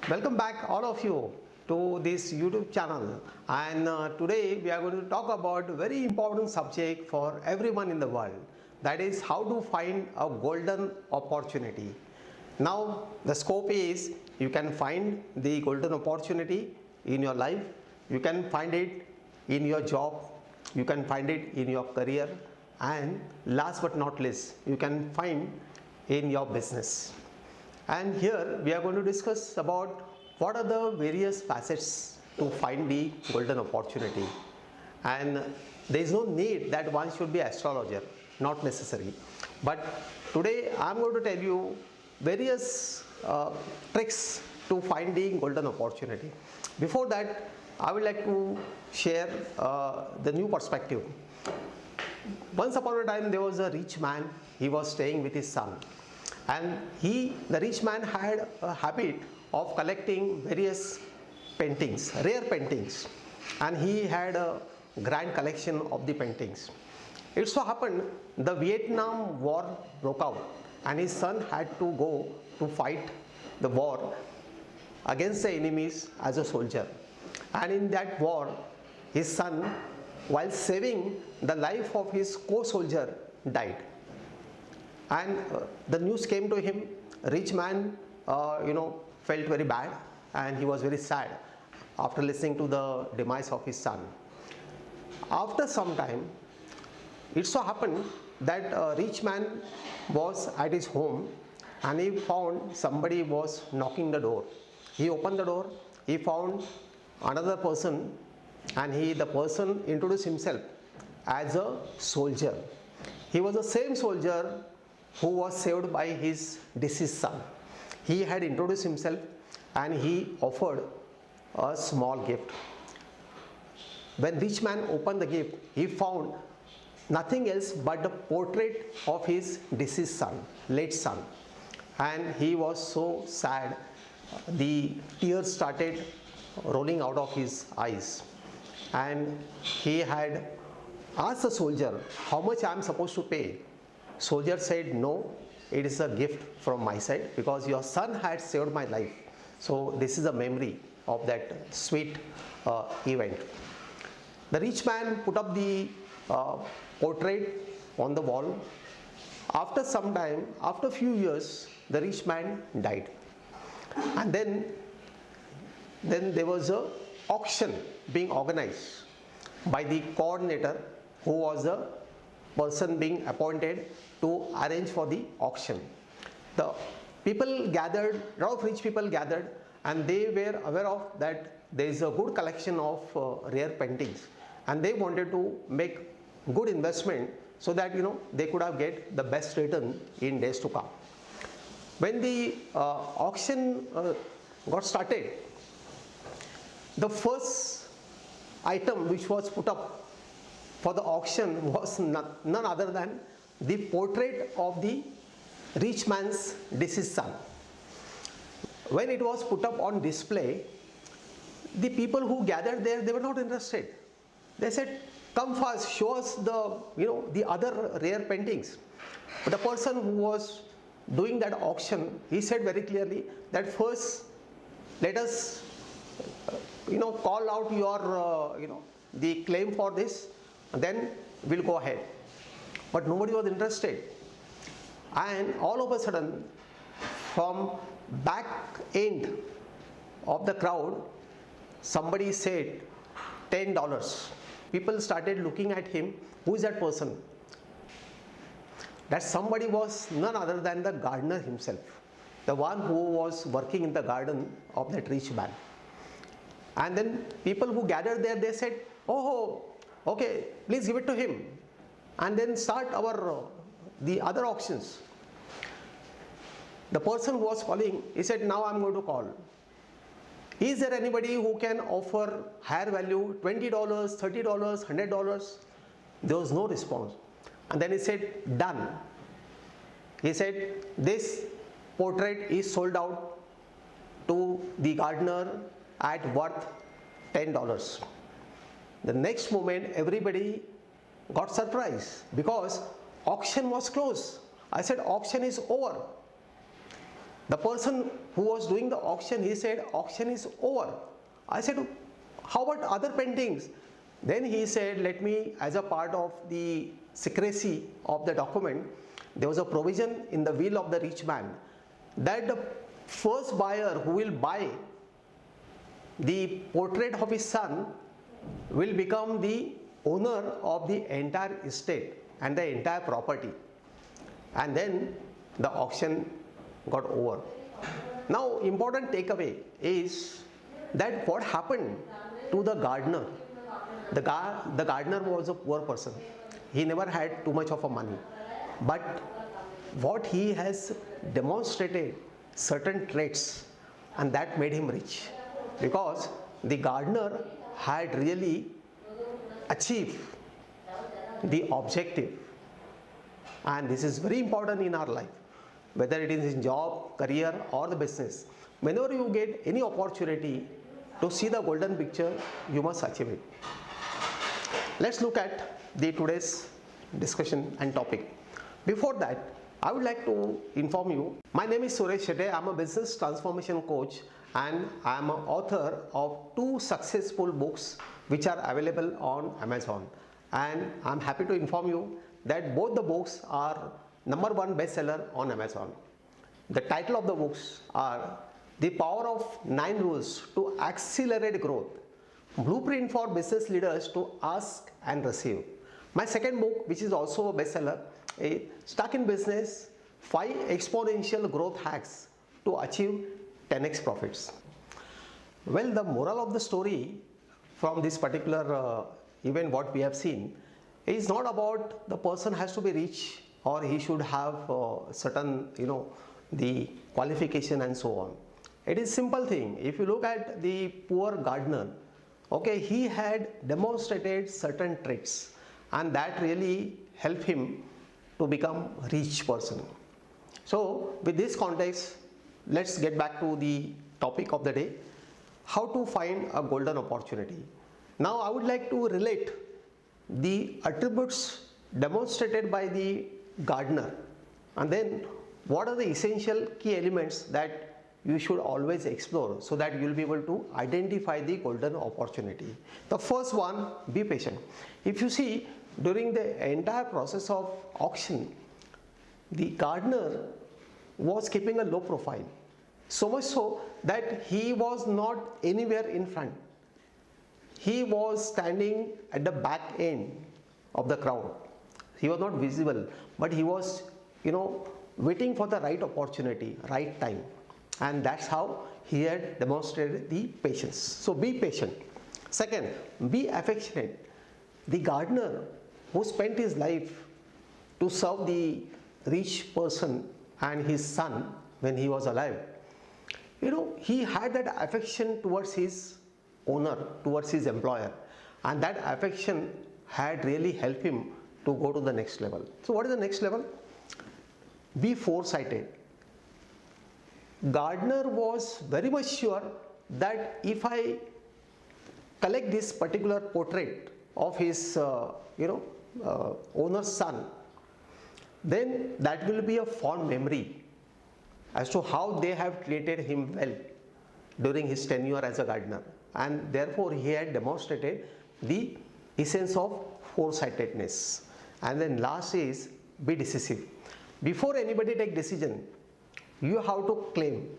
Welcome back all of you to this YouTube channel, and today we are going to talk about a very important subject for everyone in the world, that is how to find a golden opportunity. Now the scope is you can find the golden opportunity in your life, you can find it in your job, you can find it in your career, and last but not least you can find in your business. And here we are going to discuss about what are the various facets to find the golden opportunity. And there is no need that one should be astrologer, not necessary. But today I am going to tell you various tricks to find the golden opportunity. Before that, I would like to share the new perspective. Once upon a time there was a rich man. He was staying with his son, and the rich man had a habit of collecting various paintings, rare paintings, and he had a grand collection of the paintings. It so happened the Vietnam War broke out, and his son had to go to fight the war against the enemies as a soldier. And in that war, his son, while saving the life of his co-soldier, died. And the news came to him. Rich man felt very bad, and he was very sad after listening to the demise of his son. After some time, it so happened that a rich man was at his home, and he found somebody was knocking the door. He opened the door, he found another person, and the person introduced himself as a soldier. He was the same soldier who was saved by his deceased son. He had introduced himself, and he offered a small gift. When rich man opened the gift, he found nothing else but the portrait of his deceased son, late son. And he was so sad, the tears started rolling out of his eyes. And he had asked the soldier, how much I am supposed to pay? Soldier said, no, it is a gift from my side because your son had saved my life. So this is a memory of that sweet event. The rich man put up the portrait on the wall. After some time, after a few years, the rich man died. And then there was a auction being organized by the coordinator, who was a person being appointed to arrange for the auction. The people gathered, a lot of rich people gathered, and they were aware of that there is a good collection of rare paintings, and they wanted to make good investment so that they could have get the best return in days to come. When the auction got started, the first item which was put up for the auction was none other than the portrait of the rich man's deceased son. When it was put up on display, the people who gathered there, they were not interested. They said, come fast, show us the other rare paintings. But the person who was doing that auction, he said very clearly that first let us call out your the claim for this, and then we'll go ahead. But nobody was interested. And all of a sudden, from back end of the crowd, somebody said $10. People started looking at him. Who is that person? That somebody was none other than the gardener himself, the one who was working in the garden of that rich man. And then people who gathered there, they said, oh, okay, please give it to him, and then start the other auctions. The person who was calling, he said, now I am going to call. Is there anybody who can offer higher value, $20, $30, $100? There was no response. And then he said, done. He said, this portrait is sold out to the gardener at worth $10. The next moment, everybody got surprised because auction was closed. I said, auction is over. The person who was doing the auction, he said auction is over. I said, how about other paintings? Then he said, let me, as a part of the secrecy of the document, there was a provision in the will of the rich man that the first buyer who will buy the portrait of his son will become the owner of the entire estate and the entire property. And then the auction got over. Now, important takeaway is that what happened to the gardener. The gardener was a poor person. He never had too much of a money. But what he has demonstrated certain traits, and that made him rich, because the gardener had really achieved the objective. And this is very important in our life, whether it is in job, career or the business. Whenever you get any opportunity to see the golden picture, you must achieve it. Let's look at the today's discussion and topic. Before that, I would like to inform you, my name is Foresighted. I am a business transformation coach and I am an author of 2 successful books which are available on Amazon. And I am happy to inform you that both the books are #1 bestseller on Amazon. The title of the books are The Power of 9 Rules to Accelerate Growth, Blueprint for Business Leaders to Ask and Receive. My second book, which is also a bestseller, is Stuck in Business, 5 Exponential Growth Hacks to Achieve 10x Profits. Well, the moral of the story from this particular event, what we have seen, is not about the person has to be rich or he should have certain, the qualification and so on. It is simple thing. If you look at the poor gardener, okay, he had demonstrated certain traits and that really helped him to become a rich person. So with this context, let's get back to the topic of the day, how to find a golden opportunity. Now I would like to relate the attributes demonstrated by the gardener and then what are the essential key elements that you should always explore so that you will be able to identify the golden opportunity. The first one, be patient. If you see, during the entire process of auction, the gardener was keeping a low profile, so much so that he was not anywhere in front. He was standing at the back end of the crowd. He was not visible, but he was, waiting for the right opportunity, right time. And that's how he had demonstrated the patience. So be patient. Second, be affectionate. The gardener who spent his life to serve the rich person and his son when he was alive, he had that affection towards his owner, towards his employer, and that affection had really helped him to go to the next level. So what is the next level? Be foresighted. Gardener was very much sure that if I collect this particular portrait of his owner's son, then that will be a fond memory as to how they have treated him well during his tenure as a gardener, and therefore he had demonstrated the essence of foresightedness. And then last is be decisive. Before anybody take decision, you have to claim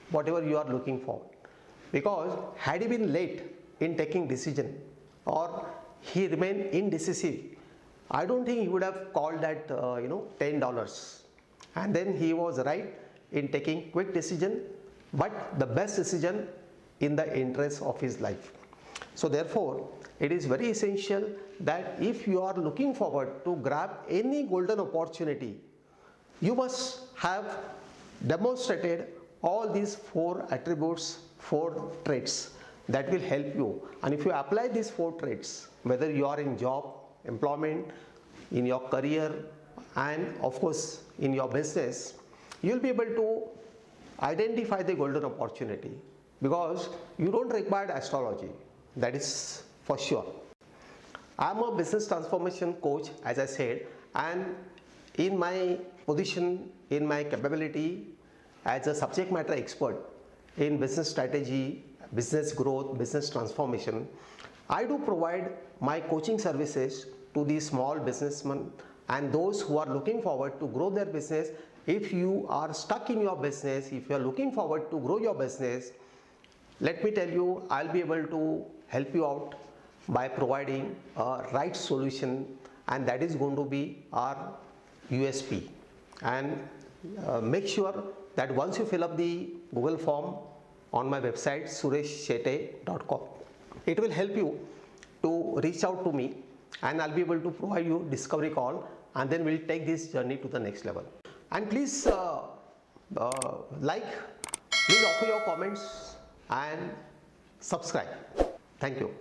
whatever you are looking for, because had he been late in taking decision or he remained indecisive, I don't think he would have called that $10. And then he was right in taking quick decision, but the best decision in the interest of his life. So therefore, it is very essential that if you are looking forward to grab any golden opportunity, you must have demonstrated all these 4 attributes, 4 traits that will help you. And if you apply these 4 traits, whether you are in job, employment, in your career, and of course in your business, you will be able to identify the golden opportunity, because you don't require astrology, that is for sure. I am a business transformation coach, as I said, and in my position, in my capability, as a subject matter expert in business strategy, business growth, business transformation, I do provide my coaching services to the small businessmen and those who are looking forward to grow their business. If you are stuck in your business, if you are looking forward to grow your business, let me tell you, I'll be able to help you out by providing a right solution, and that is going to be our USP. And make sure that once you fill up the Google form on my website sureshshete.com, it will help you to reach out to me, and I'll be able to provide you discovery call, and then we'll take this journey to the next level. And please please offer your comments and subscribe. Thank you.